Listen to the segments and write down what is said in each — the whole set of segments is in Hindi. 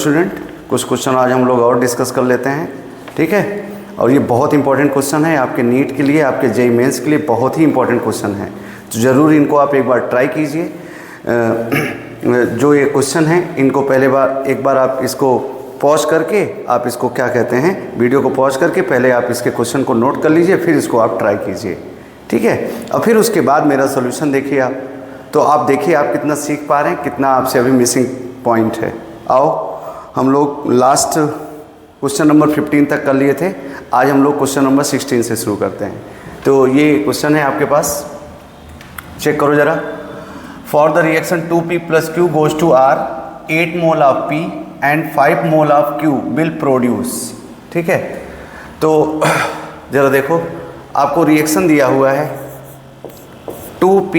स्टूडेंट, कुछ क्वेश्चन आज हम लोग और डिस्कस कर लेते हैं, ठीक है। और ये बहुत इंपॉर्टेंट क्वेश्चन है आपके नीट के लिए, आपके जेईई मेंस के लिए बहुत ही इंपॉर्टेंट क्वेश्चन है, तो ज़रूर इनको आप एक बार ट्राई कीजिए। जो ये क्वेश्चन है इनको एक बार आप इसको पॉज करके आप इसको क्या कहते हैं, वीडियो को पॉज करके पहले आप इसके क्वेश्चन को नोट कर लीजिए, फिर इसको आप ट्राई कीजिए, ठीक है। और फिर उसके बाद मेरा सोल्यूशन देखिए आप, तो आप देखिए आप कितना सीख पा रहे हैं, कितना आपसे अभी मिसिंग पॉइंट है। आओ हम लोग लास्ट क्वेश्चन नंबर 15 तक कर लिए थे, आज हम लोग क्वेश्चन नंबर 16 से शुरू करते हैं। तो ये क्वेश्चन है आपके पास, चेक करो ज़रा। For the reaction 2p + q goes to r, 8 mole of p and 5 mole of q will produce, ठीक है। तो ज़रा देखो, आपको रिएक्शन दिया हुआ है 2p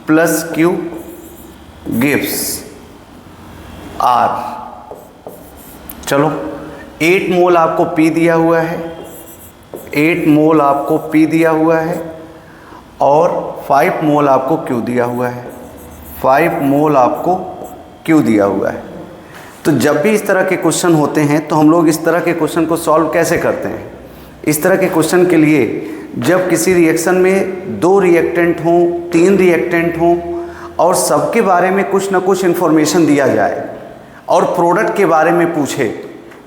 + q गिव्स r। चलो 8 मोल आपको P दिया हुआ है, 8 मोल आपको P दिया हुआ है और 5 मोल आपको Q दिया हुआ है, 5 मोल आपको Q दिया हुआ है। तो जब भी इस तरह के क्वेश्चन होते हैं तो हम लोग इस तरह के क्वेश्चन को सॉल्व कैसे करते हैं। इस तरह के क्वेश्चन के लिए जब किसी रिएक्शन में 2 रिएक्टेंट हों, 3 रिएक्टेंट हों और सबके बारे में कुछ ना कुछ इन्फॉर्मेशन दिया जाए और प्रोडक्ट के बारे में पूछे,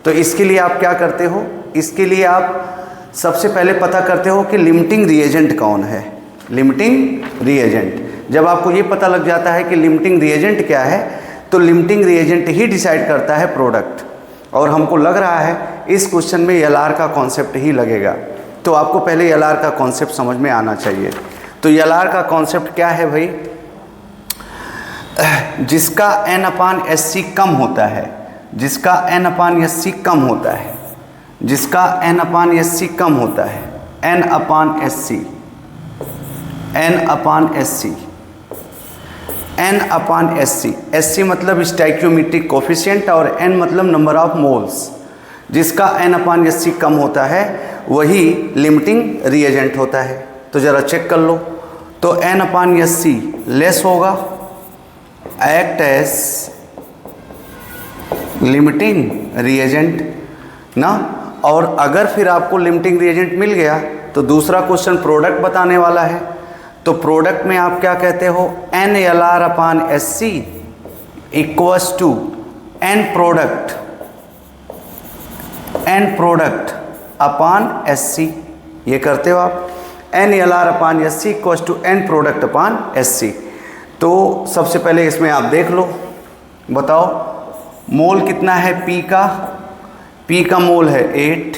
तो इसके लिए आप क्या करते हो, इसके लिए आप सबसे पहले पता करते हो कि लिमिटिंग रिएजेंट कौन है। लिमिटिंग रिएजेंट, जब आपको ये पता लग जाता है कि लिमिटिंग रिएजेंट क्या है, तो लिमिटिंग रिएजेंट ही डिसाइड करता है प्रोडक्ट। और हमको लग रहा है इस क्वेश्चन में LR का कॉन्सेप्ट ही लगेगा, तो आपको पहले LR का कॉन्सेप्ट समझ में आना चाहिए। तो LR का कॉन्सेप्ट क्या है भाई, जिसका n/SC कम होता है, जिसका n/SC कम होता है, जिसका n/SC कम होता है, n/SC, n/SC, n/SC, SC मतलब स्टोइकियोमेट्रिक कोफिशिएंट और n मतलब नंबर ऑफ मोल्स। जिसका n/SC कम होता है वही लिमिटिंग रिएजेंट होता है। तो ज़रा चेक कर लो, तो n/SC लेस होगा, एक्ट एज लिमिटिंग रिएजेंट ना। और अगर फिर आपको लिमिटिंग रिएजेंट मिल गया तो दूसरा क्वेश्चन प्रोडक्ट बताने वाला है। तो प्रोडक्ट में आप क्या कहते हो, NLR/SC equals to n product upon SC। ये करते हो आप, NLR/SC equals to n product upon SC। तो सबसे पहले इसमें आप देख लो, बताओ मोल कितना है P का मोल है 8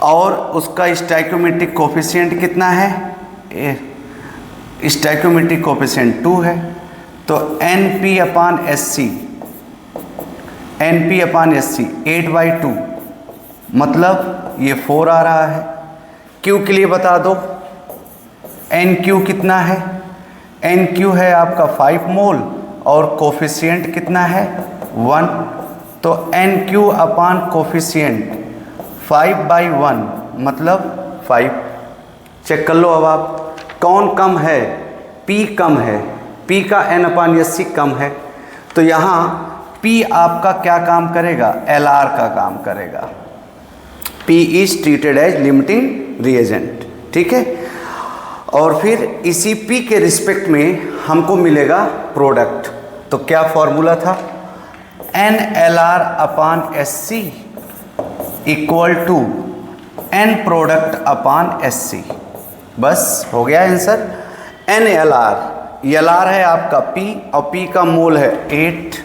और उसका स्टोइकियोमेट्रिक कोफिशिएंट कितना है, स्टोइकियोमेट्रिक कोफिशिएंट 2 है। तो NP/SC, NP/SC 8/2 मतलब ये 4 आ रहा है। Q के लिए बता दो, NQ कितना है, NQ है आपका 5 मोल और कोफिशिएंट कितना है 1। तो NQ/, कोफिशिएंट 5/1 मतलब 5। चेक कर लो अब आप, कौन कम है, P कम है, P का n/SC कम है। तो यहाँ P आपका क्या काम करेगा, LR का काम करेगा। P is treated as limiting reagent, ठीक है। और फिर इसी P के रिस्पेक्ट में हमको मिलेगा प्रोडक्ट। तो क्या फॉर्मूला था, NLR/SC equal to n product upon SC। बस हो गया आंसर। NLR, LR है आपका P और P का मोल है 8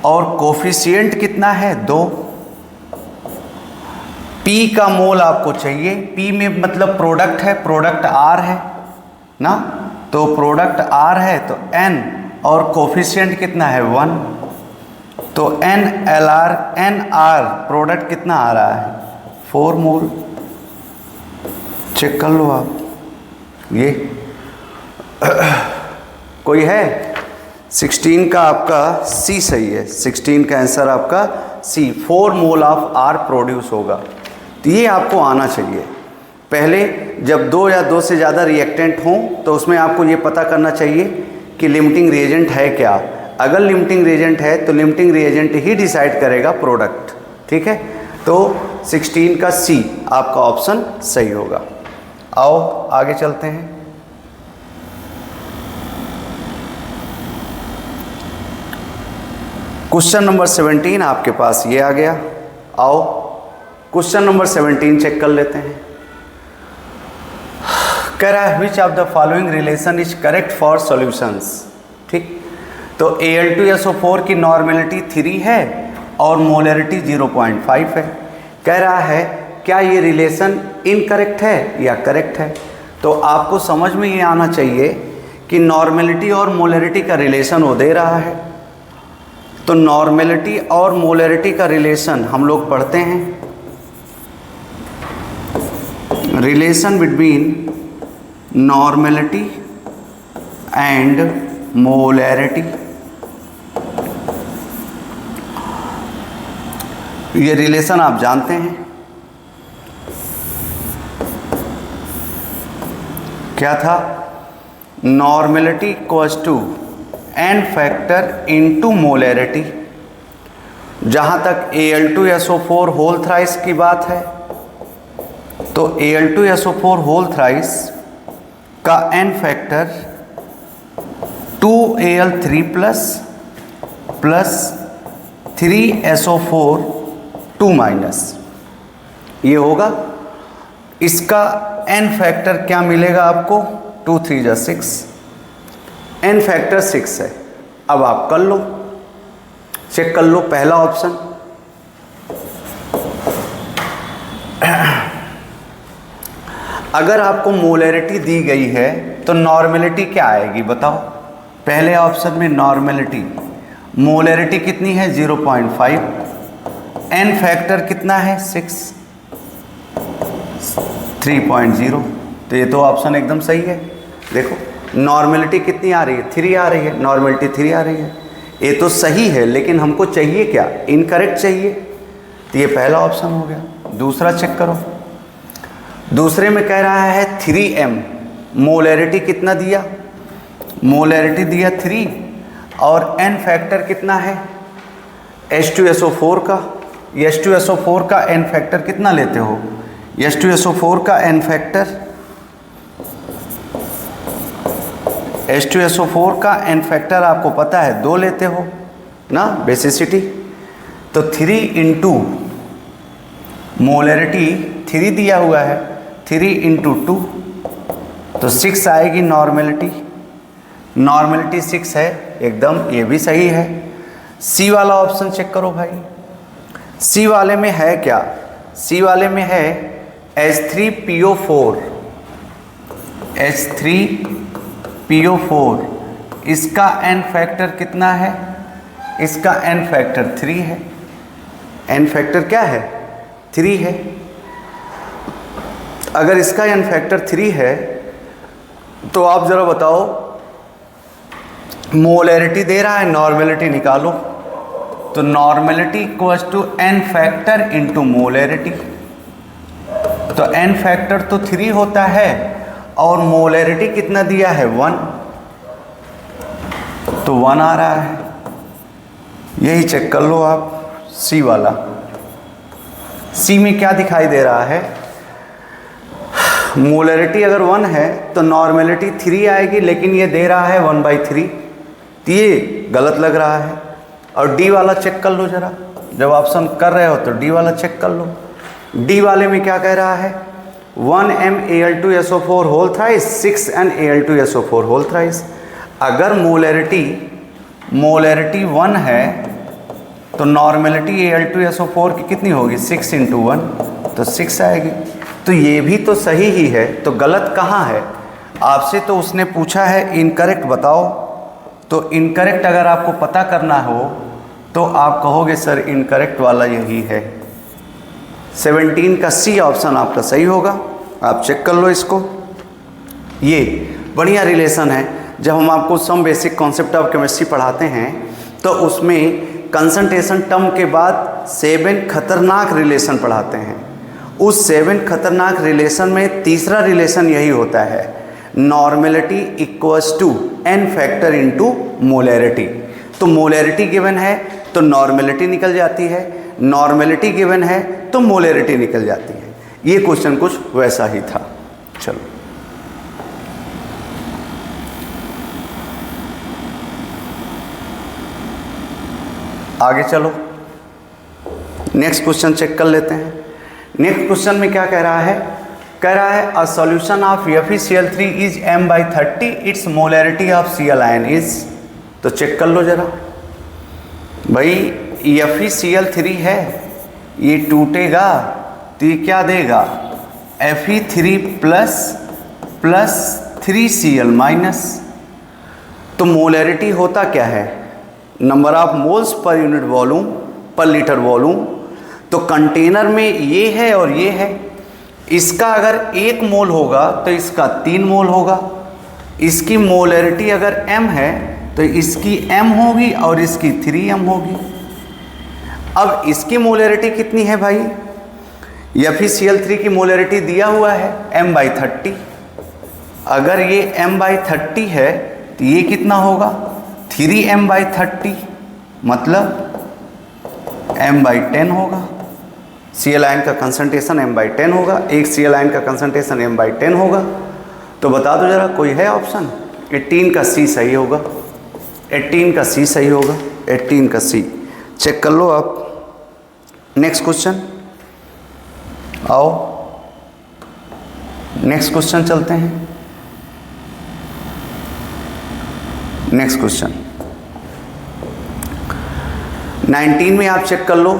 और कोफिशिएंट कितना है 2। P का मोल आपको चाहिए, P में मतलब प्रोडक्ट है, प्रोडक्ट R है ना, तो प्रोडक्ट R है तो N और कोफिशिएंट कितना है 1। तो NR प्रोडक्ट कितना आ रहा है 4 मोल। चेक कर लो आप, ये कोई है 16 का आपका C सही है, 16 का आंसर आपका C, 4 mole of R produce होगा। तो ये आपको आना चाहिए। पहले जब 2 या 2 से ज़्यादा रिएक्टेंट हों तो उसमें आपको ये पता करना चाहिए कि लिमिटिंग रिएजेंट है क्या। अगर लिमिटिंग रिएजेंट है तो लिमिटिंग रिएजेंट ही डिसाइड करेगा प्रोडक्ट। ठीक है, तो 16 का सी आपका ऑप्शन सही होगा। आओ आगे चलते हैं। क्वेश्चन नंबर 17 आपके पास ये आ गया। आओ क्वेश्चन नंबर 17 चेक कर लेते हैं। कह रहा है which of the following relation is correct for solutions. ठीक, तो Al2SO4 की नॉर्मेलिटी 3 है और मोलरिटी 0.5 है। कह रहा है क्या ये रिलेशन इनकरेक्ट है या करेक्ट है। तो आपको समझ में ये आना चाहिए कि नॉर्मेलिटी और मोलरिटी का रिलेशन वो दे रहा है। तो नॉर्मेलिटी और मोलरिटी का रिलेशन हम लोग पढ़ते हैं, relation between normality and molarity. ये रिलेशन आप जानते हैं क्या था, normality equals to n factor into molarity. जहाँ तक Al2SO4 होल थ्राइस की बात है तो Al2SO4 होल थ्राइस का n factor 2Al3 plus 3SO4 2 minus ये होगा। इसका n फैक्टर क्या मिलेगा आपको, 2 3 जा 6, n फैक्टर 6 है। अब आप कर लो, चेक कर लो पहला ऑप्शन। अगर आपको मोलरिटी दी गई है तो नॉर्मेलिटी क्या आएगी बताओ। पहले ऑप्शन में नॉर्मेलिटी, मोलरिटी कितनी है 0.5, n फैक्टर कितना है 6, 3.0। तो ये तो ऑप्शन एकदम सही है। देखो नॉर्मेलिटी कितनी आ रही है, 3 आ रही है, नॉर्मेलिटी 3 आ रही है। ये तो सही है लेकिन हमको चाहिए क्या, इनकरेक्ट चाहिए। तो ये पहला ऑप्शन हो गया। दूसरा चेक करो, दूसरे में कह रहा है 3m, मोलरिटी कितना दिया, मोलरिटी दिया 3 और n फैक्टर कितना है H2SO4 का। H2SO4 का n फैक्टर कितना लेते हो, H2SO4 का n फैक्टर, H2SO4 का n फैक्टर आपको पता है 2 लेते हो ना, बेसिसिटी। तो 3 इंटू मोलरिटी 3 दिया हुआ है, 3 इंटू 2 तो 6 आएगी नॉर्मेलिटी। नॉर्मेलिटी 6 है एकदम, ये भी सही है। सी वाला ऑप्शन चेक करो भाई। सी वाले में है क्या, सी वाले में है H3PO4, H3PO4। इसका n फैक्टर कितना है, इसका n फैक्टर 3 है। n फैक्टर क्या है, 3 है। अगर इसका n फैक्टर 3 है तो आप ज़रा बताओ, मोलरिटी दे रहा है, नॉर्मेलिटी निकालो। तो normality equals to n factor into molarity. तो n फैक्टर तो 3 होता है और मोलरिटी कितना दिया है 1, तो 1 आ रहा है। यही चेक कर लो आप सी वाला। सी में क्या दिखाई दे रहा है, मोलरिटी अगर 1 है तो नॉर्मेलिटी 3 आएगी, लेकिन ये दे रहा है 1/3, तो ये गलत लग रहा है। और डी वाला चेक कर लो ज़रा, जब ऑप्शन कर रहे हो तो डी वाला चेक कर लो। डी वाले में क्या कह रहा है, 1m Al2SO4 whole thrice, 6n Al2SO4 whole thrice. अगर मोलरिटी 1 है तो नॉर्मेलिटी Al2SO4 की कितनी होगी, 6 इंटू 1 तो 6 आएगी। तो ये भी तो सही ही है, तो गलत कहाँ है। आपसे तो उसने पूछा है इनकरेक्ट बताओ, तो इनकरेक्ट अगर आपको पता करना हो तो आप कहोगे सर इनकरेक्ट वाला यही है। 17 का सी ऑप्शन आपका सही होगा। आप चेक कर लो इसको। ये बढ़िया रिलेशन है। जब हम आपको some basic concept of chemistry पढ़ाते हैं तो उसमें कंसंट्रेशन टर्म के बाद 7 खतरनाक रिलेशन पढ़ाते हैं। उस 7 खतरनाक रिलेशन में तीसरा रिलेशन यही होता है, normality equals to n factor into molarity. तो मोलैरिटी गिवन है तो नॉर्मेलिटी निकल जाती है, नॉर्मेलिटी गिवन है तो मोलैरिटी निकल जाती है। ये क्वेश्चन कुछ वैसा ही था। चलो आगे चलो, नेक्स्ट क्वेश्चन चेक कर लेते हैं। नेक्स्ट क्वेश्चन में क्या कह रहा है? कह रहा है a solution of FeCl3 is m/30, it's molarity of Cl ion is. तो चेक कर लो जरा भाई, FeCl3 है, ये टूटेगा तो ये क्या देगा? Fe3 plus 3Cl minus. तो मोलैरिटी होता क्या है? Number of moles per unit volume पर लीटर वॉल्यूम। तो कंटेनर में ये है और ये है, इसका अगर 1 मोल होगा तो इसका 3 मोल होगा। इसकी मोलैरिटी अगर m है तो इसकी m होगी और इसकी 3m होगी। अब इसकी मोलैरिटी कितनी है भाई? FeCl3 की मोलैरिटी दिया हुआ है m/30। अगर ये m/30 है तो ये कितना होगा? 3m/30, मतलब m/10 होगा। Cl आयन का कंसंट्रेशन m/10 होगा, एक Cl आयन का कंसंट्रेशन m/10 होगा। तो बता दो जरा, कोई है ऑप्शन? 18 का C सही होगा, 18 का C सही होगा, 18 का C। चेक कर लो आप। नेक्स्ट क्वेश्चन, आओ नेक्स्ट क्वेश्चन चलते हैं। नेक्स्ट क्वेश्चन 19 में आप चेक कर लो।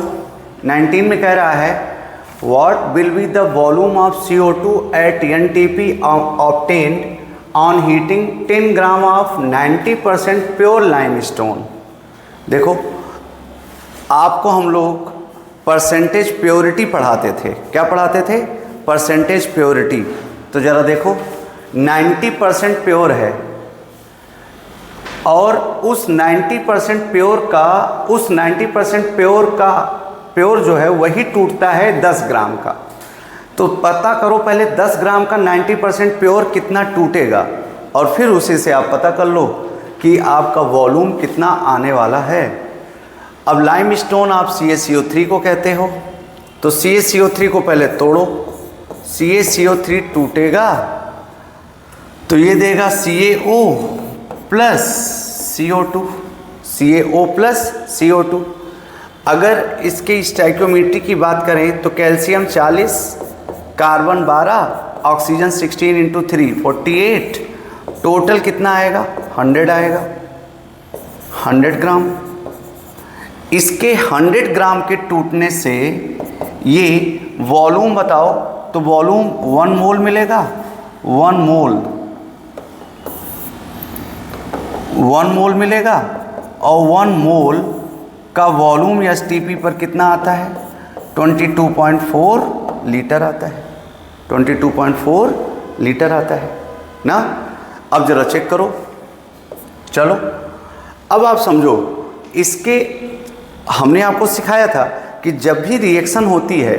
19 में कह रहा है what will be the volume of CO2 at NTP obtained on heating 10 gram of 90% pure limestone. देखो, आपको हम लोग परसेंटेज प्योरिटी पढ़ाते थे। क्या पढ़ाते थे? Percentage purity. तो ज़रा देखो, 90% प्योर है और उस 90% प्योर जो है वही टूटता है 10 ग्राम का। तो पता करो पहले 10 ग्राम का 90% प्योर कितना टूटेगा और फिर उसी से आप पता कर लो कि आपका वॉल्यूम कितना आने वाला है। अब लाइमस्टोन आप CaCO3 को कहते हो, तो CaCO3 को पहले तोड़ो। CaCO3 टूटेगा तो ये देगा CaO plus CO2, CaO plus CO2। अगर इसके स्टोइकियोमेट्री की बात करें तो कैल्शियम 40, कार्बन 12, ऑक्सीजन 16 × 3 48, टोटल कितना आएगा? 100 आएगा, 100 ग्राम। इसके 100 ग्राम के टूटने से ये वॉल्यूम बताओ, तो वॉल्यूम 1 मोल मिलेगा। 1 मोल मिलेगा और 1 मोल का वॉल्यूम STP पर कितना आता है? 22.4 लीटर आता है, 22.4 लीटर आता है ना। अब जरा चेक करो। चलो अब आप समझो, इसके हमने आपको सिखाया था कि जब भी रिएक्शन होती है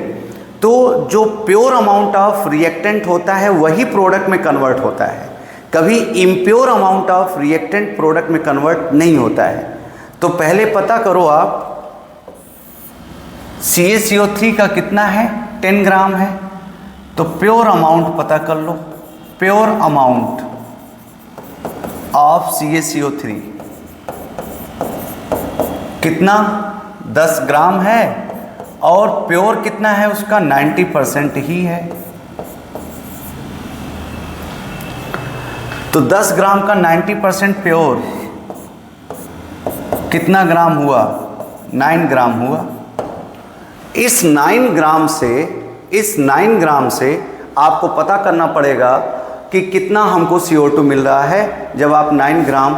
तो जो प्योर अमाउंट ऑफ रिएक्टेंट होता है वही प्रोडक्ट में कन्वर्ट होता है, कभी impure amount of reactant product में कन्वर्ट नहीं होता है। तो पहले पता करो आप CaCO3 का कितना है? 10 ग्राम है। तो प्योर अमाउंट पता कर लो, प्योर अमाउंट ऑफ CaCO3 कितना? 10 ग्राम है और प्योर कितना है उसका? 90% ही है। तो 10 ग्राम का 90% प्योर कितना ग्राम हुआ? 9 ग्राम हुआ। इस 9 ग्राम से आपको पता करना पड़ेगा कि कितना हमको CO2 मिल रहा है जब आप 9 ग्राम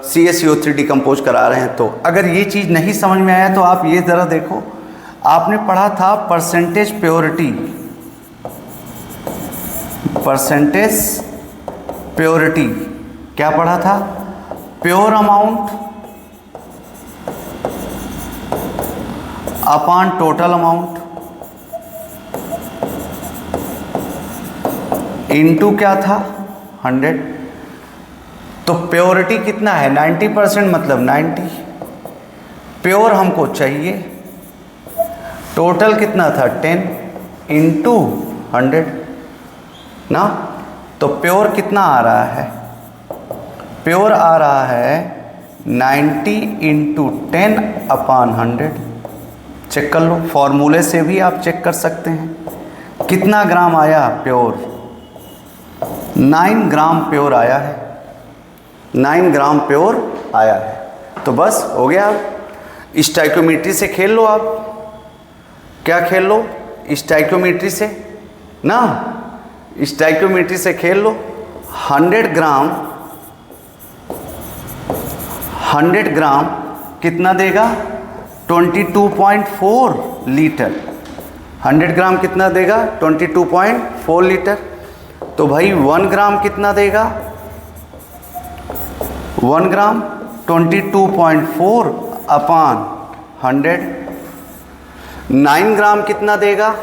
CaCO3 डिकम्पोज करा रहे हैं। तो अगर ये चीज़ नहीं समझ में आया तो आप ये ज़रा देखो, आपने पढ़ा था परसेंटेज प्योरिटी, क्या पढ़ा था? Pure amount upon total amount into क्या था? 100। तो प्योरिटी कितना है 90%, मतलब 90 प्योर हमको चाहिए। टोटल कितना था 10 इंटू 100 ना। तो प्योर कितना आ रहा है, प्योर आ रहा है 90 इंटू 10/100। चेक कर लो, फॉर्मूले से भी आप चेक कर सकते हैं। कितना ग्राम आया प्योर, 9 ग्राम प्योर आया है, 9 ग्राम प्योर आया है। तो बस हो गया। आप स्टाइकोमेट्री से खेल लो, आप क्या खेल लो, स्टाइकोमेट्री से ना, स्टाइकोमेट्री से खेल लो। 100 ग्राम कितना देगा 22.4 लीटर। 100 ग्राम कितना देगा 22.4 लीटर। तो भाई 1 ग्राम कितना देगा, 1 ग्राम 22.4/100। 9 ग्राम कितना देगा,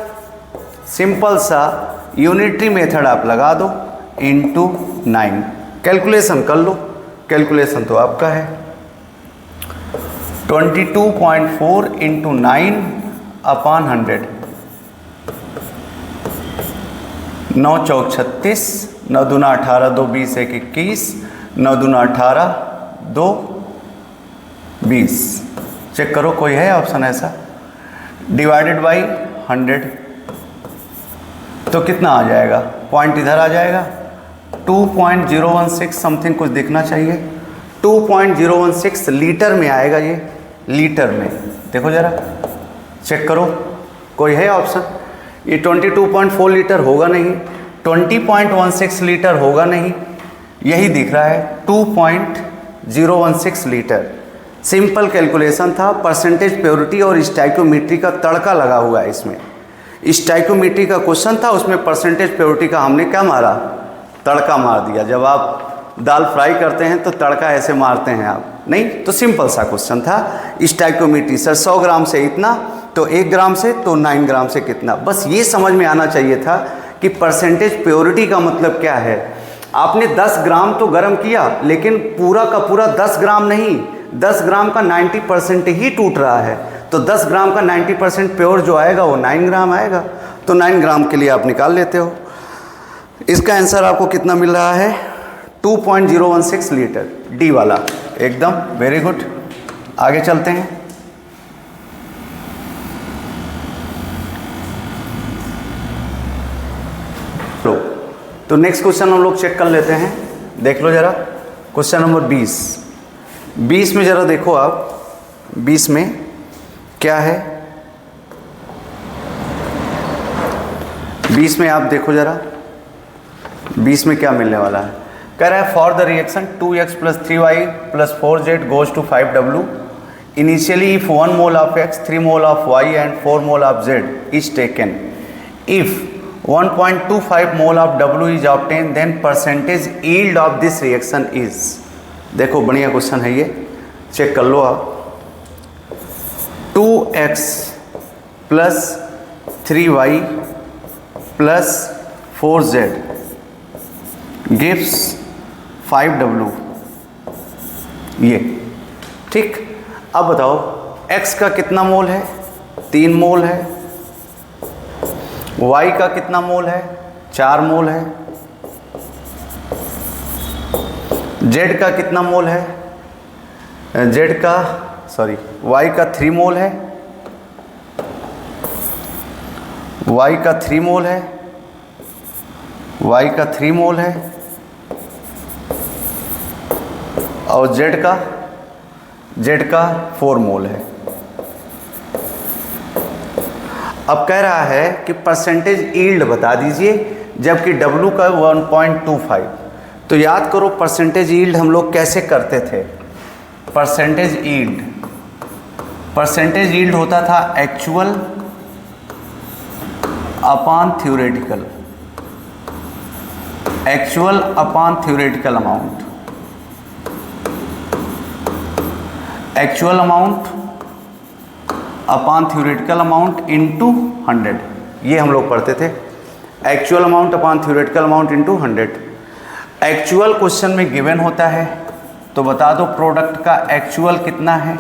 सिंपल सा यूनिटरी मेथड आप लगा दो, इंटू 9। कैलकुलेशन कर लो, कैलकुलेशन तो आपका है। 22.4 इंटू 9/100, 9 चौक 36, 9 दूना 18, 2 20 1 21, 9 दूना 18, 2 20। चेक करो कोई है ऑप्शन ऐसा। डिवाइडेड बाई 100, तो कितना आ जाएगा, पॉइंट इधर आ जाएगा 2.016 समथिंग कुछ दिखना चाहिए। 2.016 लीटर में आएगा ये, लीटर में। देखो जरा, चेक करो कोई है ऑप्शन। ये 22.4 लीटर होगा नहीं, 20.16 लीटर होगा नहीं, यही दिख रहा है 2.016 लीटर। सिंपल कैलकुलेशन था, परसेंटेज प्योरिटी और स्टाइकोमेट्री का तड़का लगा हुआ है इसमें। स्टाइकोमेट्री का क्वेश्चन था, उसमें परसेंटेज प्योरिटी का हमने क्या मारा, तड़का मार दिया। जब आप दाल फ्राई करते हैं तो तड़का ऐसे मारते हैं आप, नहीं तो सिंपल सा क्वेश्चन था। स्टाइकोमेट्री सर 100 ग्राम से इतना, तो 1 ग्राम से, तो 9 ग्राम से कितना, बस ये समझ में आना चाहिए था कि परसेंटेज प्योरिटी का मतलब क्या है। आपने 10 ग्राम तो गर्म किया, लेकिन पूरा का पूरा 10 ग्राम नहीं, 10 ग्राम का 90% ही टूट रहा है। तो 10 ग्राम का 90% प्योर जो आएगा वो 9 ग्राम आएगा। तो 9 ग्राम के लिए आप निकाल लेते हो। इसका आंसर आपको कितना मिल रहा है 2.016 लीटर, डी वाला एकदम वेरी गुड। आगे चलते हैं। तो नेक्स्ट क्वेश्चन हम लोग चेक कर लेते हैं। देख लो जरा, क्वेश्चन नंबर 20 में जरा देखो आप, 20 में क्या है, 20 में आप देखो जरा, 20 में क्या मिलने वाला है। कह रहा है for the reaction 2x + 3y + 4z goes to 5w initially if 1 mole of x, 3 mole of y and 4 mole of z is taken, if 1.25 mole of w is obtain, then percentage yield of this reaction is. देखो बढ़िया क्वेश्चन है ये, चेक कर लो आप। 2x + 3y + 4z gives 5w, ये ठीक। अब बताओ x का कितना मोल है, 3 मोल है, y का कितना मोल है, 4 मोल है, z का कितना मोल है, y का 3 मोल है, y का 3 मोल है, y का 3 मोल है, और z का 4 मोल है। अब कह रहा है कि परसेंटेज यील्ड बता दीजिए, जबकि W का 1.25। तो याद करो परसेंटेज यील्ड हम लोग कैसे करते थे। परसेंटेज यील्ड होता था actual upon theoretical, actual upon theoretical amount, actual amount upon theoretical amount into 100, ये हम लोग पढ़ते थे। Actual amount upon theoretical amount into 100। Actual question में गिवन होता है, तो बता दो प्रोडक्ट का एक्चुअल कितना है,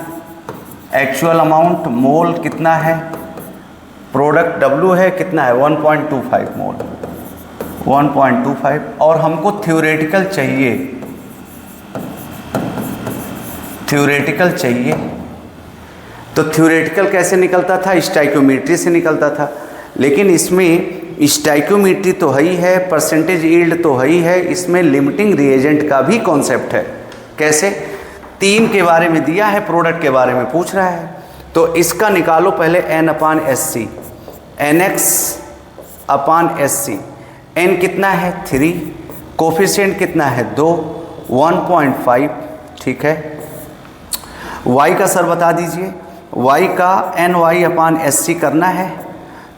एक्चुअल अमाउंट मोल कितना है, प्रोडक्ट W है कितना है 1.25 मोल, 1.25। और हमको थ्योरेटिकल चाहिए, थ्योरेटिकल चाहिए, तो थ्योरेटिकल कैसे निकलता था, स्टाइक्योमेट्री से निकलता था। लेकिन इसमें स्टाइक्योमेट्री तो है ही है, परसेंटेज यील्ड तो है ही है, इसमें लिमिटिंग रिएजेंट का भी कॉन्सेप्ट है। कैसे, 3 के बारे में दिया है, प्रोडक्ट के बारे में पूछ रहा है, तो इसका निकालो पहले n/SC, nx/SC। n कितना है 3, कोफिशिएंट कितना है 2, 1.5, ठीक है। y का सर बता दीजिए, y का ny/SC करना है,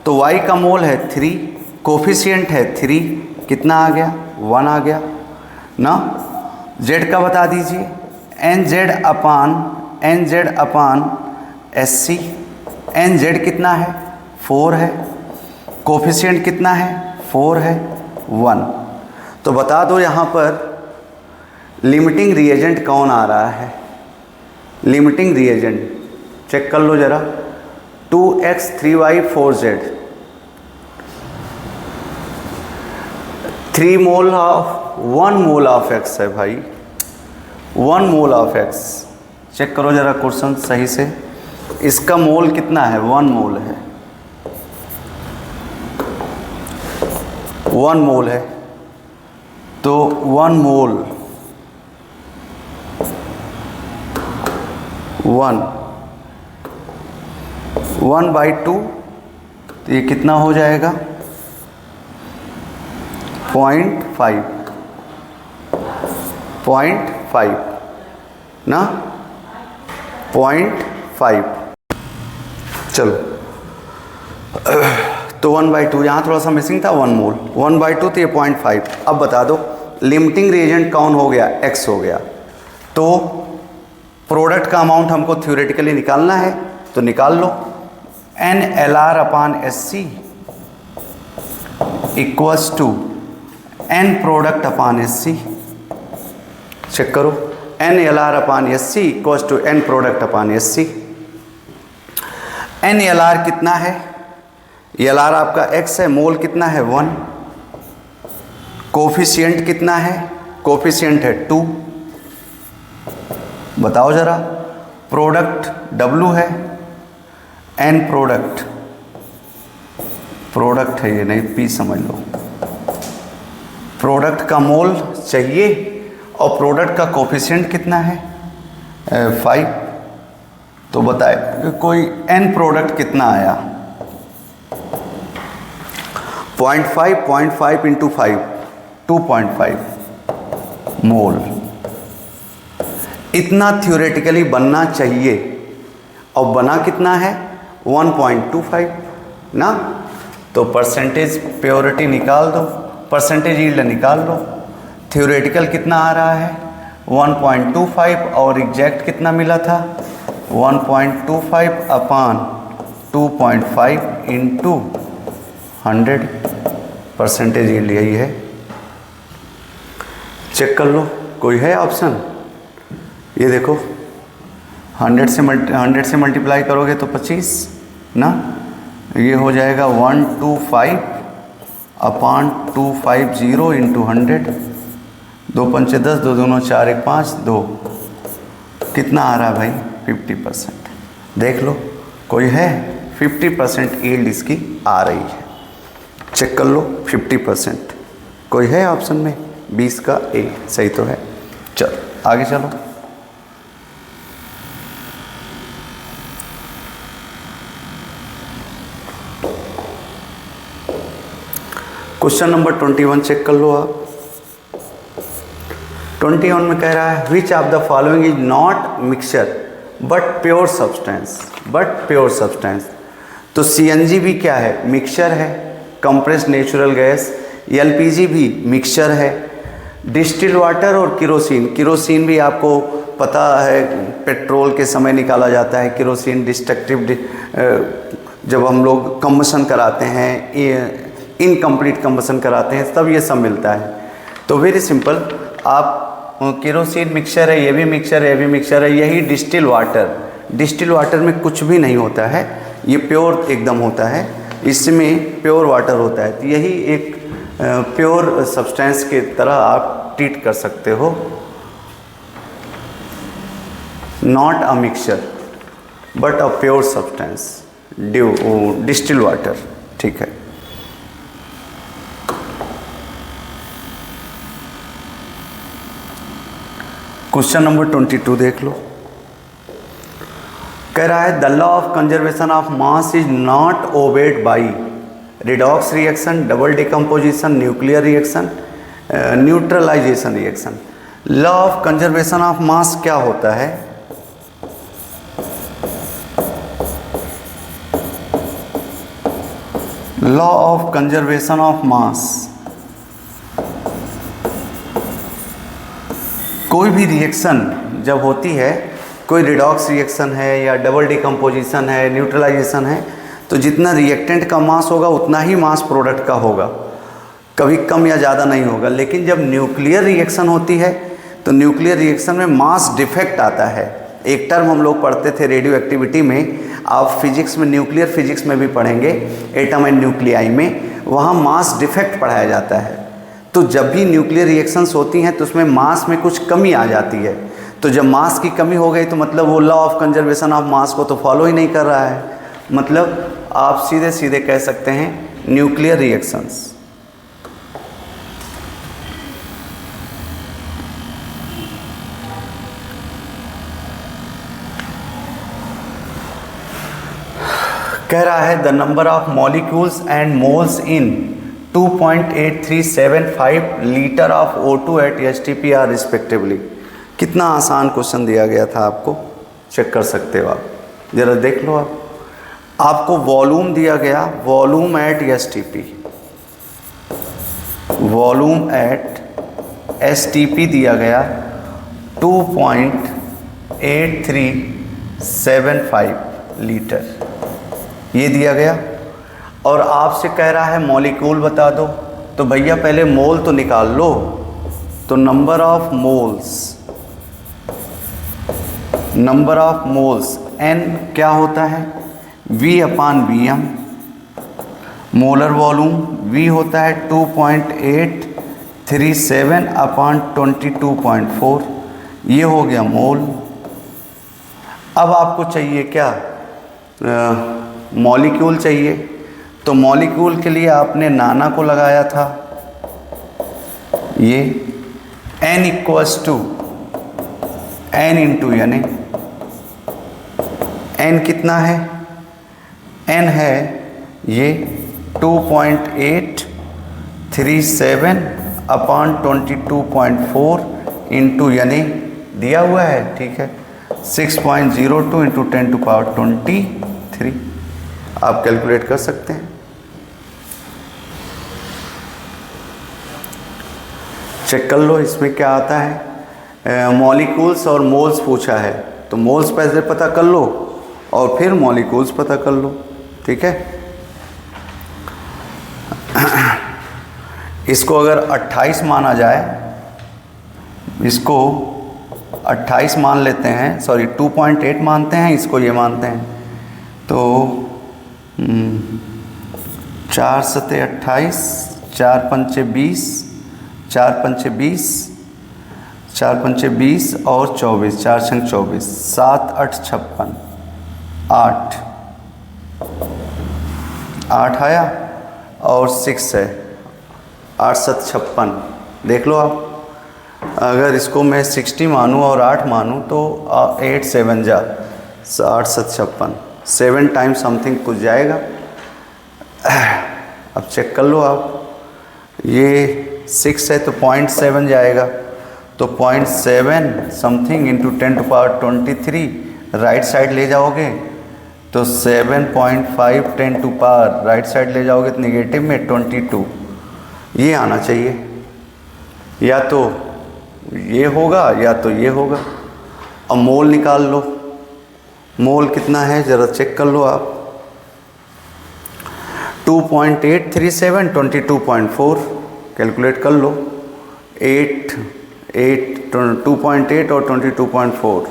तो y का मोल है 3, कोफिशिएंट है 3, कितना आ गया 1 आ गया ना। z का बता दीजिए, nz/SC, nz कितना है 4 है, कोफिशिएंट कितना है 4 है, 1। तो बता दो यहाँ पर लिमिटिंग रिएजेंट कौन आ रहा है, लिमिटिंग रिएजेंट चेक कर लो ज़रा, 2x 3y 4z, 3 mole of 1 mole of x है भाई, 1 मोल ऑफ x। चेक करो ज़रा क्वेश्चन सही से, इसका मोल कितना है 1 मोल है, 1 मोल है, तो 1 मोल 1/2, तो ये कितना हो जाएगा 0.5 ना, 0.5। चलो तो 1/2, यहाँ थोड़ा सा मिसिंग था 1 मोल, 1/2 तो ये 0.5। अब बता दो लिमिटिंग रिएजेंट कौन हो गया, x हो गया। तो प्रोडक्ट का अमाउंट हमको थ्योरेटिकली निकालना है, तो निकाल लो, n/SC इक्वल्स टू n प्रोडक्ट/SC। चेक करो, n/SC इक्वल्स टू n प्रोडक्ट/SC। n कितना है, LR आपका x है, मोल कितना है 1, कोफिशिएंट कितना है, कोफिशिएंट है 2। बताओ ज़रा, प्रोडक्ट W है, n प्रोडक्ट है, ये नहीं P समझ लो, प्रोडक्ट का मोल चाहिए और प्रोडक्ट का कोफिशिएंट कितना है 5। तो बताए कोई n प्रोडक्ट कितना आया, 0.5 इंटू 5, 2.5 मोल। इतना थ्योरेटिकली बनना चाहिए, और बना कितना है 1.25 ना। तो परसेंटेज प्योरिटी निकाल दो, परसेंटेज यील्ड निकाल लो, थ्योरेटिकल कितना आ रहा है 1.25, और एग्जैक्ट कितना मिला था 1.25/2.5 इंटू 100, परसेंटेज यील्ड यही है। चेक कर लो, कोई है ऑप्शन, ये देखो 100 से मल्टीप्लाई करोगे तो 25 ना, ये हो जाएगा 125/250 इंटू 100, 2 पंचे 10, 2 दूनो 4, 1 5, 2, कितना आ रहा भाई 50%। देख लो कोई है, 50% यील्ड इसकी आ रही है। चेक कर लो 50%, कोई है ऑप्शन में 20 का A सही तो है। चलो आगे चलो, क्वेश्चन नंबर 21 चेक कर लो आप। 21 में कह रहा है which of the following is not mixture but pure substance. तो CNG भी क्या है, मिक्सचर है, कंप्रेस्ड नेचुरल गैस। LPG भी मिक्सचर है। डिस्टिल वाटर और किरोसिन भी आपको पता है पेट्रोल के समय निकाला जाता है। किरोसिन डिस्ट्रक्टिव, जब हम लोग कंबशन कराते हैं, इनकम्प्लीट कंबशन कराते हैं, तब ये सब मिलता है। तो वेरी सिंपल, आप केरोसिन मिक्सचर है, ये भी मिक्सचर है, ये भी मिक्सचर है, यही डिस्टिल वाटर। डिस्टिल वाटर में कुछ भी नहीं होता है, ये प्योर एकदम होता है, इसमें प्योर वाटर होता है। तो यही एक प्योर सब्सटेंस के तरह आप ट्रीट कर सकते हो, not a mixture but a pure substance, distil water. ठीक है, क्वेश्चन नंबर 22 देख लो। कह रहा है the law of conservation of mass is not obeyed by redox reaction, double decomposition, nuclear reaction, neutralization reaction. Law of conservation of mass क्या होता है? Law of conservation of mass, कोई भी रिएक्शन जब होती है, कोई रिडॉक्स रिएक्शन है या डबल डिकम्पोजिशन है, न्यूट्रलाइजेशन है, तो जितना रिएक्टेंट का मास होगा उतना ही मास प्रोडक्ट का होगा, कभी कम या ज़्यादा नहीं होगा। लेकिन जब न्यूक्लियर रिएक्शन होती है तो न्यूक्लियर रिएक्शन में मास डिफेक्ट आता है। एक टर्म हम लोग पढ़ते थे रेडियो एक्टिविटी में, आप फिजिक्स में, न्यूक्लियर फिजिक्स में भी पढ़ेंगे, एटम एंड न्यूक्लियाई में, वहाँ मास डिफेक्ट पढ़ाया जाता है। तो जब भी न्यूक्लियर रिएक्शंस होती हैं तो उसमें मास में कुछ कमी आ जाती है। तो जब मास की कमी हो गई तो मतलब वो लॉ ऑफ कंजर्वेशन ऑफ मास को तो फॉलो ही नहीं कर रहा है। मतलब आप सीधे सीधे कह सकते हैं न्यूक्लियर रिएक्शंस। कह रहा है the number of molecules and moles in 2.8375 litre of O2 at STP are respectively. कितना आसान क्वेश्चन दिया गया था, आपको चेक कर सकते हो आप, जरा देख लो आप। आपको वॉल्यूम दिया गया, volume at STP, volume at STP दिया गया 2.8375 लीटर, ये दिया गया। और आपसे कह रहा है मॉलिक्यूल बता दो, तो भैया पहले मोल तो निकाल लो। तो number of moles, number of moles N क्या होता है? V अपान Vm। मोलर वॉल्यूम V होता है 2.837 अपान 22.4, ये हो गया मोल। अब आपको चाहिए क्या? मॉलिक्यूल चाहिए। तो मॉलिक्यूल के लिए आपने नाना को लगाया था, ये N equals to N into यानी N कितना है? N है ये 2.837 अपॉन 22.4 इंटू यानी दिया हुआ है, ठीक है, 6.02 इंटू 10⁻23। आप कैलकुलेट कर सकते हैं। चेक कर लो इसमें क्या आता है। मॉलिक्यूल्स और मोल्स पूछा है, तो मोल्स पहले पता कर लो और फिर मॉलिक्यूल्स पता कर लो, ठीक है। इसको अगर 28 माना जाए, इसको 28 मान लेते हैं, सॉरी 2.8 मानते हैं, इसको ये मानते हैं, तो 4 सते 28, 4 पंचे 20, 4 पंचे 20, 4 पंचे 20 और 24, 4 छंग 24, 7 8 56, 8 आया और 6 है, 8 7 56। देख लो आप, अगर इसको मैं 60 मानूँ और 8 मानूँ तो 8 7 जा 8 7 56, 7 टाइम्स समथिंग कुछ जाएगा। अब चेक कर लो आप, ये 6 है तो 0.7 जाएगा, तो 0.7 समथिंग इंटू 10⁻23 राइट साइड ले जाओगे तो 7.5 10⁻, राइट साइड ले जाओगे तो नेगेटिव में 22, ये आना चाहिए। या तो ये होगा या तो ये होगा। अब मोल निकाल लो, मोल कितना है ज़रा चेक कर लो आप, 2.837 22.4 कैलकुलेट कर लो, 8 2.8 और 22.4,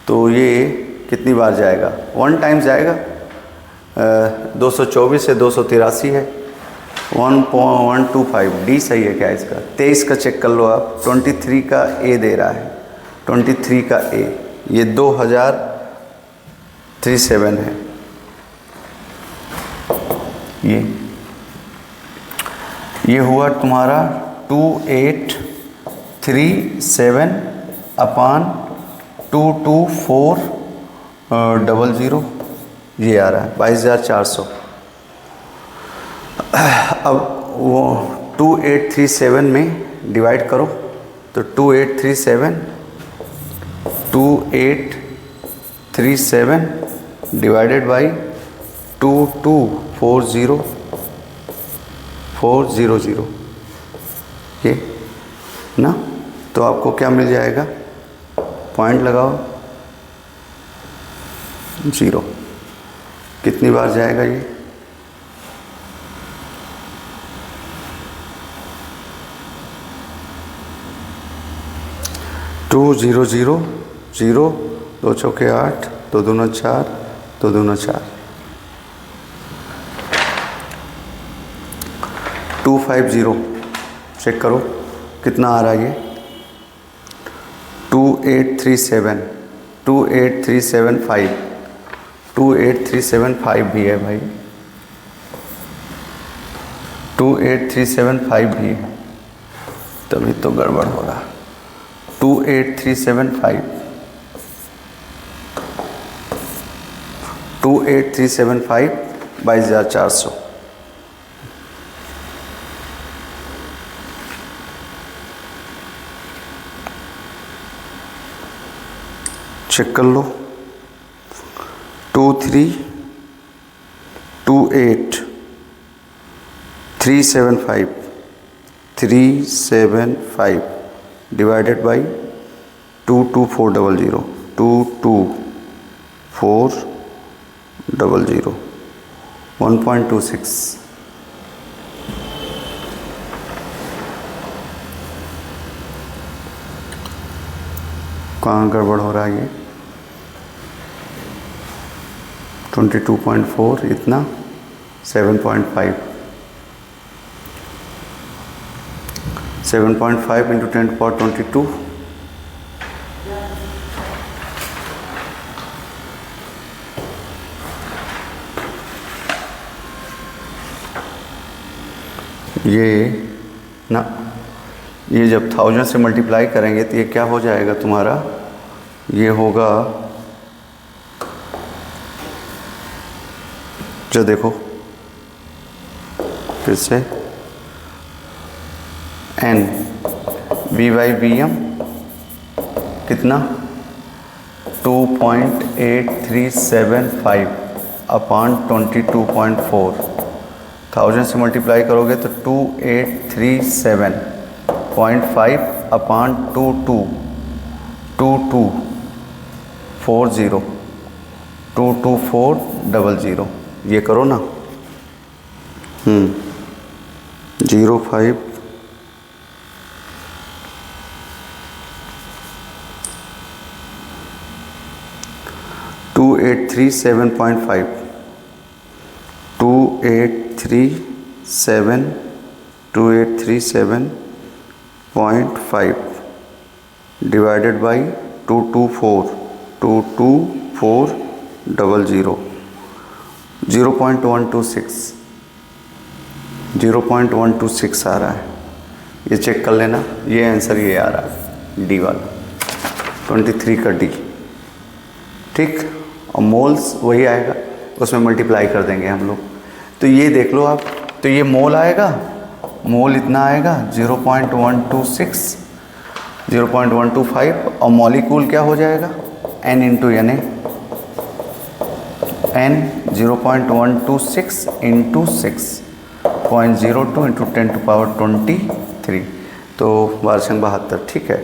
तो ये कितनी बार जाएगा? 1 टाइम्स जाएगा। 224 से 283 है, 1.125। डी सही है क्या इसका? 23 का चेक कर लो आप, 23 का ए दे रहा है, 23 का ए, ये 2037 है। ये हुआ तुम्हारा 2837 अपान 22400, ये आ रहा है 22,400। अब वो 2837 में डिवाइड करो, तो 2837 डिवाइडेड बाई 2240400, ये ना, तो आपको क्या मिल जाएगा? पॉइंट लगाओ, 0। कितनी बार जाएगा ये? टू 0 0 0, 2 चौके 8, 2 दूना 4, 2 दूना 4, 250। चेक करो कितना आ रहा है ये? 28375 28375 भी है भाई, 28375 भी है, तभी तो गड़बड़ हो रहा। 28375 22,400। चेक कर लो, 375 डिवाइडेड बाई 22400, 1.26। कहाँ गड़बड़ हो रहा है ये? 22.4 इतना, 7.5 into 10 to power 22, ये ना, ये जब 1000 से मल्टीप्लाई करेंगे तो ये क्या हो जाएगा तुम्हारा? ये होगा, जो देखो फिर से, n v/vm कितना? 2.8375 अपान 22.4। 1000 से मल्टीप्लाई करोगे तो 2837.5 अपान 22400, ये करो ना। 05 2837.5 2837.5 डिवाइडेड बाई 22400, 0.126 आ रहा है। ये चेक कर लेना, ये आंसर ये आ रहा है, डी वाला, 23 का डी। ठीक, और मोल्स वही आएगा, उसमें मल्टीप्लाई कर देंगे हम लोग। तो ये देख लो आप, तो ये मोल आएगा, मोल इतना आएगा 0.126, 0.125, और मॉलिक्यूल क्या हो जाएगा? n into Na, n 0.126 into 6.02 into 10 to power 23, तो 1272। ठीक है,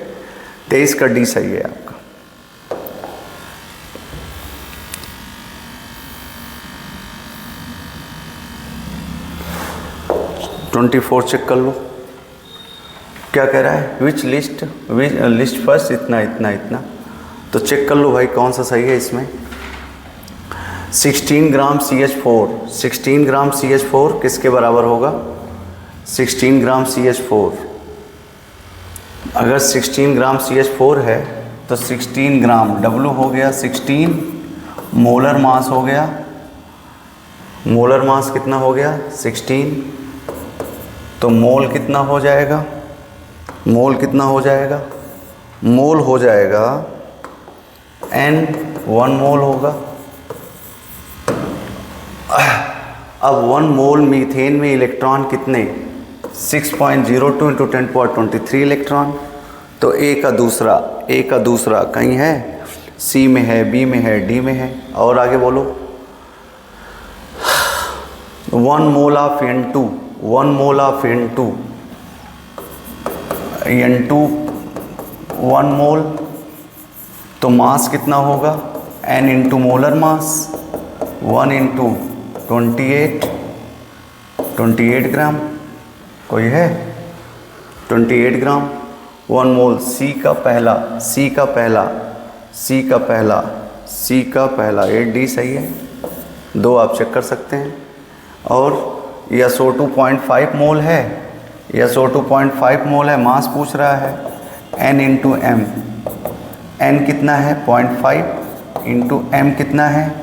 23 का डी सही है आपका। ट्वेंटी 24 चेक कर लो, क्या कह रहा है, विच लिस्ट फर्स्ट, इतना इतना इतना। तो चेक कर लो भाई कौन सा सही है इसमें। 16 ग्राम CH4, 16 ग्राम CH4 किसके बराबर होगा, 16 ग्राम CH4। अगर 16 ग्राम CH4 है तो 16 ग्राम W हो गया 16, मोलर मास हो गया, मोलर मास कितना हो गया 16, तो मोल कितना हो जाएगा, मोल कितना हो जाएगा, मोल हो जाएगा N, 1 मोल होगा। अब 1 मोल मीथेन में इलेक्ट्रॉन कितने, 6.02 × 10⁻23 इलेक्ट्रॉन। तो ए का दूसरा कहीं है, C में है, B में है, D में है। और आगे बोलो, 1 mole of N2, 1 mole of N2 1 मोल, तो मास कितना होगा, N into molar mass, 1 into 28 ग्राम, कोई है 28 ग्राम। 1 मोल C का पहला 8D सही है, 2 आप चेक कर सकते हैं। और SO2 मोल है, SO2 मोल है, मास पूछ रहा है, N इंटू M, N कितना है 0.5 इंटू M कितना है,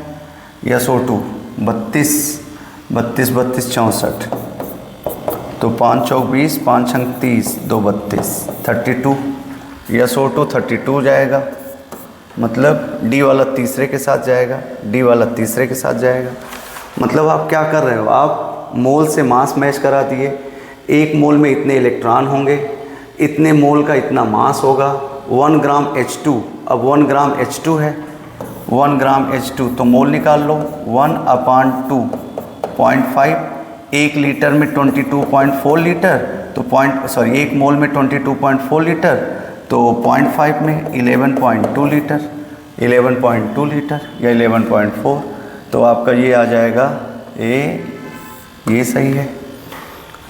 SO2 32, 64, तो 5 चौक 20, 5 छंग 30, 2 32, 32, SO2 32 जाएगा, मतलब D वाला तीसरे के साथ जाएगा, मतलब आप क्या कर रहे हो, आप मोल से मास मैच करा दिए, 1 मोल में इतने इलेक्ट्रॉन होंगे, इतने मोल का इतना मास होगा। 1 ग्राम H2, अब 1 ग्राम H2 है, 1 ग्राम H2 तो मोल निकाल लो, 1/2 0.5, 1 लीटर में 22.4 लीटर, तो 1 मोल में 22.4 लीटर, तो 0.5 में 11.2 लीटर, 11.2 लीटर या 11.4, तो आपका ये आ जाएगा ये सही है।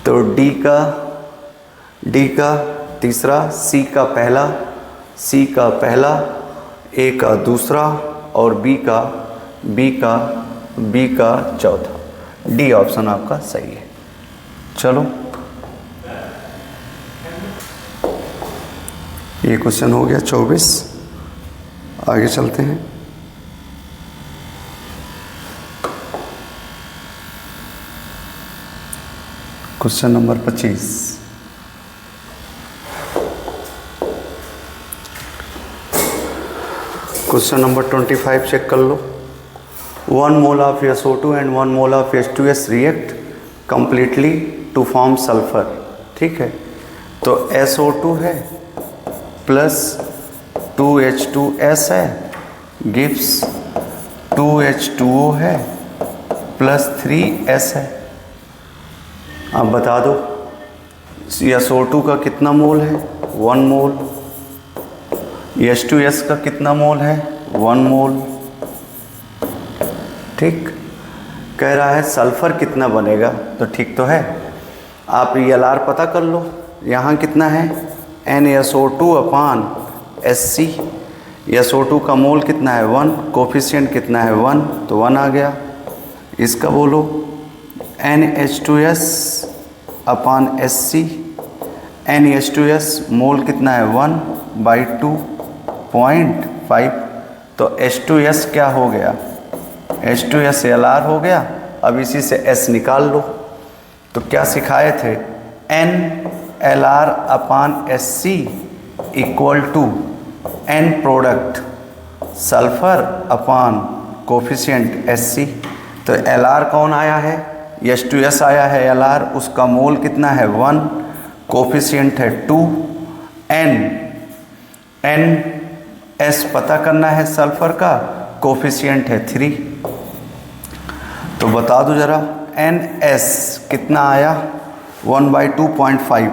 तो D का तीसरा, C का पहला, A का दूसरा और B का चौथा, D ऑप्शन आपका सही है। चलो ये क्वेश्चन हो गया 24, आगे चलते हैं। Question number 25, question number 25 check कर लो। 1 mole of SO2 and 1 mole of H2S react completely to form sulphur, ठीक है। तो SO2 है प्लस 2H2S है, गिव्स 2H2O है प्लस 3S है। अब बता दो SO2 का कितना मोल है, 1 मोल, H2S का कितना मोल है, 1 मोल, ठीक। कह रहा है सल्फर कितना बनेगा, तो ठीक तो है। आप ELR पता कर लो, यहाँ कितना है NaSO2/SC, SO2 का मोल कितना है 1, कोफिशिएंट कितना है 1, तो 1 आ गया। इसका बोलो NH2S/SC, NH2S मोल कितना है 1/2.5, तो H2S क्या हो गया, H2S LR हो गया। अब इसी से S निकाल लो। तो क्या सिखाए थे, NLR/SC equal to N product sulphur upon coefficient SC। तो LR कौन आया है, H2S आया है LR, उसका मोल कितना है 1, कोफिशिएंट है 2, S पता करना है सल्फर का, कोफिशिएंट है 3। तो बता दो जरा NS कितना आया 1/2.5,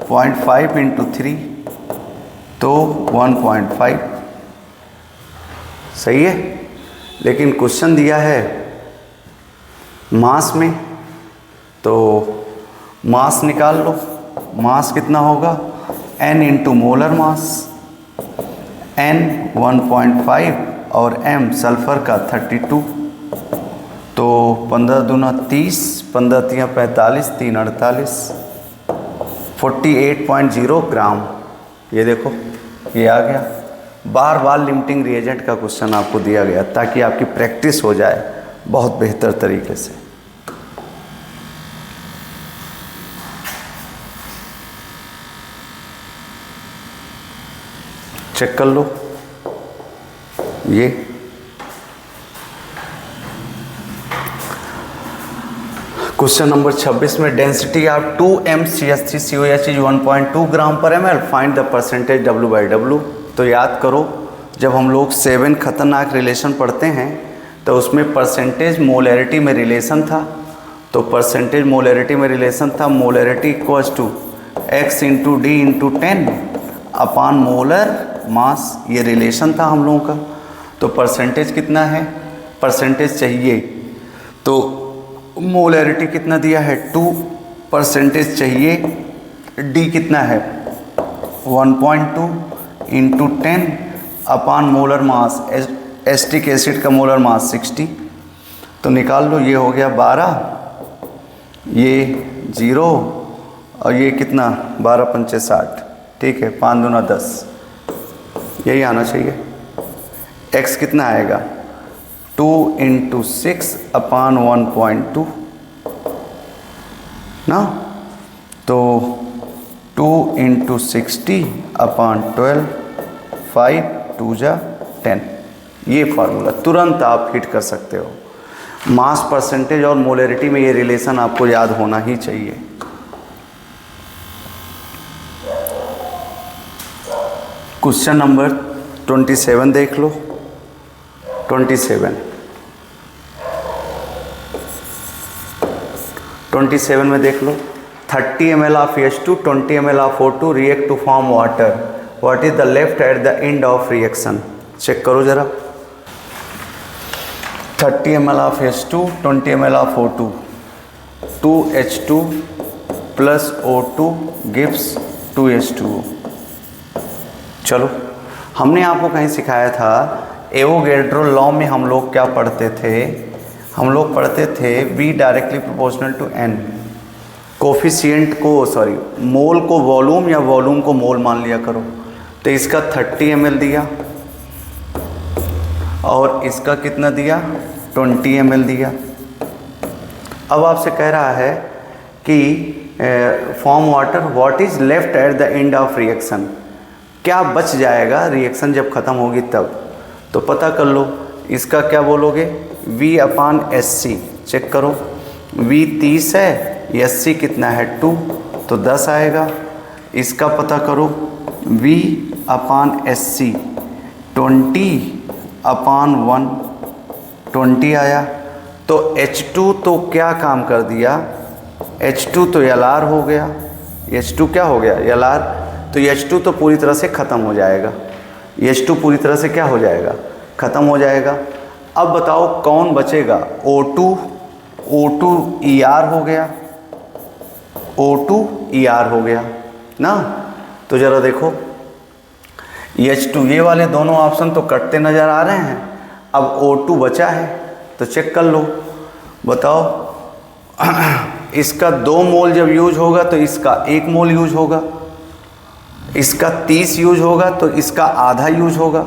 0.5 इंटू 3 तो 1.5, सही है। लेकिन क्वेश्चन दिया है मास में, तो मास निकाल लो, मास कितना होगा, n into molar mass, n 1.5 और m सल्फर का 32, तो 15 दूना 30, 15 तियाँ 45, 3 48, 48.0 ग्राम। ये देखो ये आ गया। बार बार लिमिटिंग रिएजेंट का क्वेश्चन आपको दिया गया ताकि आपकी प्रैक्टिस हो जाए बहुत बेहतर तरीके से। चेक कर लो ये क्वेश्चन नंबर 26 में डेंसिटी ऑफ 2mCH3COH इज 1.2 ग्राम पर ml, find the percentage W/W। तो याद करो जब हम लोग 7 खतरनाक रिलेशन पढ़ते हैं तो उसमें परसेंटेज मोलैरिटी में रिलेशन था। तो परसेंटेज मोलैरिटी में रिलेशन था, molarity equals to x into D into 10 upon molar mass, ये रिलेशन था हम लोगों का। तो परसेंटेज कितना है, परसेंटेज चाहिए तो मोलैरिटी कितना दिया है 2, परसेंटेज चाहिए डी कितना है 1.2 इंटू 10 अपान मोलर मास, एस्टिक एसिड का मोलर मास 60। तो निकाल लो, ये हो गया 12, ये 0 और ये कितना 12 पंचे 60, ठीक है, 5 दूना 10, यही आना चाहिए। x कितना आएगा 2 इंटू 6 अपान 1.2 ना, तो 2 इंटू 60 अपान 12, 5 2 जा 10। ये फार्मूला तुरंत आप हिट कर सकते हो। मास परसेंटेज और मोलैरिटी में ये रिलेशन आपको याद होना ही चाहिए। क्वेश्चन नंबर 27 देख लो। 27 में देख लो, 30 ml of H2, 20 ml of O2 react to form water. What is the left at the end of reaction? Check करो जरा। 30 ml of H2, 20 ml of O2, 2H2 plus O2 gives 2H2O। चलो, हमने आपको कहीं सिखाया था एवोगैड्रो लॉ में हम लोग क्या पढ़ते थे, हम लोग पढ़ते थे V directly proportional to N। Coefficient को मोल को वॉल्यूम या वॉल्यूम को मोल मान लिया करो। तो इसका 30 ml दिया और इसका कितना दिया 20 ml दिया। अब आपसे कह रहा है कि form water, what is left at the end of reaction, क्या बच जाएगा रिएक्शन जब ख़त्म होगी तब। तो पता कर लो, इसका क्या बोलोगे V अपान SC। चेक करो, V 30 है, SC कितना है 2, तो 10 आएगा। इसका पता करो, V अपान SC 20 अपान 1, 20 आया। तो H2 तो क्या काम कर दिया, H2 तो LR हो गया, H2 क्या हो गया LR। तो H2 तो पूरी तरह से ख़त्म हो जाएगा, H2 पूरी तरह से क्या हो जाएगा ख़त्म हो जाएगा। अब बताओ कौन बचेगा, O2 ER हो गया, O2 ER हो गया ना। तो ज़रा देखो H2, ये वाले दोनों ऑप्शन तो कटते नज़र आ रहे हैं। अब O2 बचा है तो चेक कर लो, बताओ इसका 2 मोल जब यूज होगा तो इसका 1 मोल यूज होगा, इसका 30 यूज होगा तो इसका आधा यूज होगा,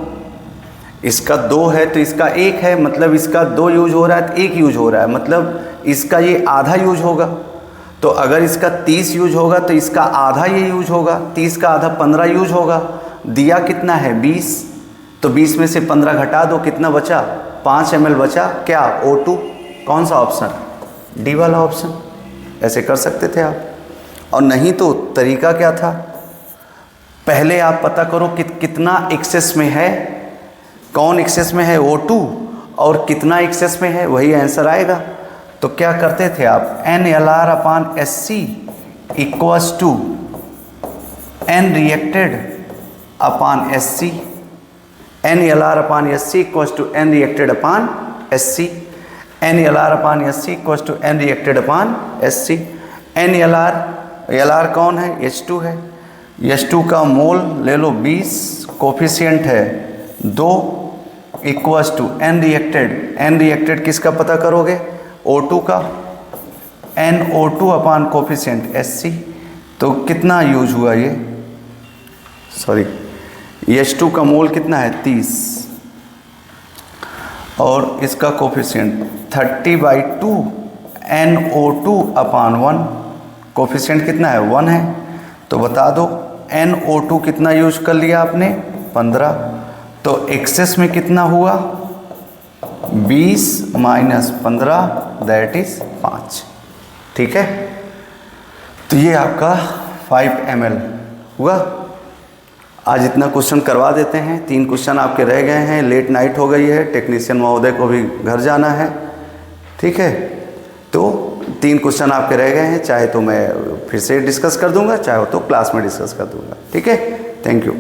इसका 2 है तो इसका 1 है, मतलब इसका 2 यूज हो रहा है तो 1 यूज हो रहा है, मतलब इसका ये आधा यूज होगा। तो अगर इसका 30 यूज होगा तो इसका आधा ये यूज होगा, 30 का आधा 15 यूज होगा। दिया कितना है 20, तो 20 में से 15 घटा दो, कितना बचा 5 ml बचा, क्या O2। कौन सा ऑप्शन, डी वाला ऑप्शन। ऐसे कर सकते थे आप, और नहीं तो तरीका क्या था, पहले आप पता करो कि कितना एक्सेस में है, कौन एक्सेस में है O2 और कितना एक्सेस में है, वही आंसर आएगा। तो क्या करते थे आप, NLR upon SC equals to N reacted upon SC, NLR upon SC equals to N reacted upon SC, NLR upon SC equals to N reacted upon SC, NLR Lr कौन है? H2 है। H2 का मोल ले लो 20, कोफिशिएंट है 2, equals to N reacted. N reacted किसका पता करोगे? O2 का, NO2 अपान कोफिशिएंट Hc। तो कितना यूज हुआ ये? सॉरी, H2 का मोल कितना है? 30, और इसका कोफिशिएंट 30/2 NO2 अपान 1। कोफिशिएंट कितना है? 1 है। तो बता दो NO2 कितना यूज कर लिया आपने? 15। तो एक्सेस में कितना हुआ? 20 माइनस 15 दैट इज 5। ठीक है, तो ये आपका 5 ml हुआ। आज इतना क्वेश्चन करवा देते हैं। 3 क्वेश्चन आपके रह गए हैं, लेट नाइट हो गई है, टेक्नीशियन महोदय को भी घर जाना है। ठीक है, तो 3 क्वेश्चन आपके रह गए हैं, चाहे तो मैं फिर से डिस्कस कर दूंगा, चाहे तो क्लास में डिस्कस कर दूंगा। ठीक है, थैंक यू।